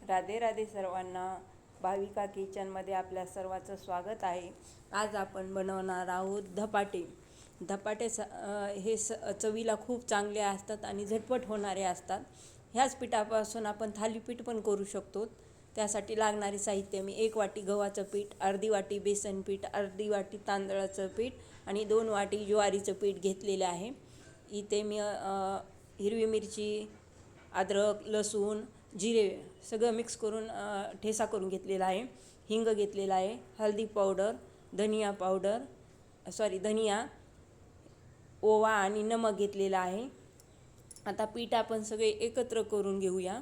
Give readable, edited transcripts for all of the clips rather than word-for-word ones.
राधे राधे सर्वांना. भाविका किचनमध्ये आपल्या सर्वांचं स्वागत आहे. आज आपण बनवणार आहोत धपाटे. धपाटे चवीला खूप चांगले असतात आणि झटपट होणारे असतात. ह्याच पिठापासून आपण थालीपीठ पण करू शकतो. त्यासाठी लागणारे साहित्य मी 1 वाटी गव्हाचं पीठ, अर्धी वाटी बेसन पीठ, अर्धी वाटी तांदळाचं पीठ आणि 2 वाटी ज्वारीचं पीठ घेतलेलं आहे. इथे मी हिरवी मिरची, अद्रक, लसूण, जिरे सगळं मिक्स करून ठेसा करून घेतलेला आहे. हिंग घेतलेला आहे, हळदी पावडर, धनिया, ओवा आणि नमक घेतलेला आहे. आता पीठ आपण सगळे एकत्र करून घेऊया.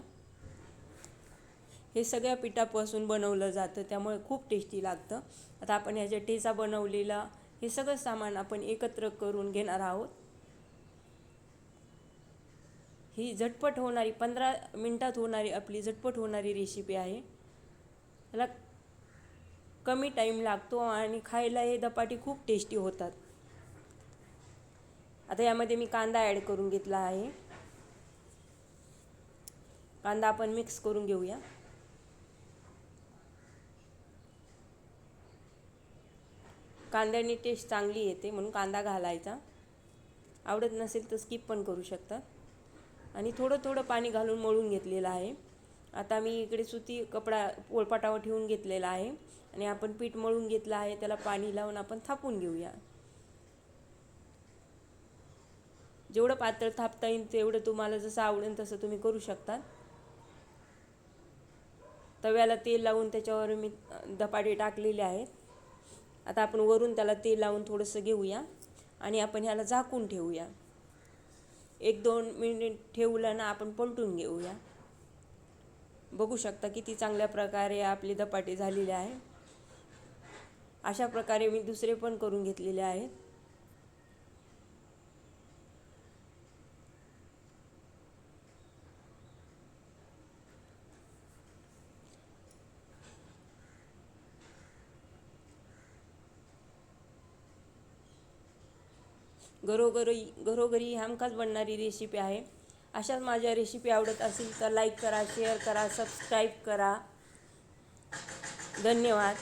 हे सगळ्या पिठापासून बनवलं जातं, त्यामुळे खूप टेस्टी लागतं. आता आपण ह्याच्या ठेसा बनवलेला हे सगळं सामान आपण एकत्र करून घेणार आहोत. ही झटपट होणारी 15 मिनटात होणारी आपली झटपट होणारी रेसिपी आहे. त्याला कमी टाईम लागतो आणि खायला हे धपाटे खूप टेस्टी होतात. आता यामध्ये मी कांदा ॲड करून घेतला आहे. कांदा आपण मिक्स करून घेऊया. कांद्याने टेस्ट चांगली येते म्हणून कांदा घालायचा. आवडत नसेल तर स्किप पण करू शकता. आणि थोडं पाणी घालून मळून घेतलेलं आहे. आता मी इकडे सुती कपडा पोळपाटावर ठेवून घेतलेला आहे आणि आपण पीठ मळून घेतलं आहे, त्याला पाणी लावून आपण थापून घेऊया. जेवढं पातळ थापता येईल तेवढं तुम्हाला जसं आवडेल तसं तुम्ही करू शकता. तव्याला तेल लावून त्याच्यावर मी धपाटे टाकलेले आहेत. आता आपण वरून त्याला तेल लावून थोडंसं घेऊया आणि आपण ह्याला झाकून ठेवूया. 1-2 मिनिट ठेवलं ना आपण पलटून घेऊया. बघू शकता किती चांगल्या प्रकारे आपले धपाटे झालेले आहे. अशा प्रकारे मी दुसरे पण करून घेतलेले आहेत. घरोघरी हमखास बनणारी रेसिपी आहे. अशाच माझ्या रेसिपी आवडत असेल तर लाईक करा, शेअर करा, सबस्क्राईब करा. धन्यवाद.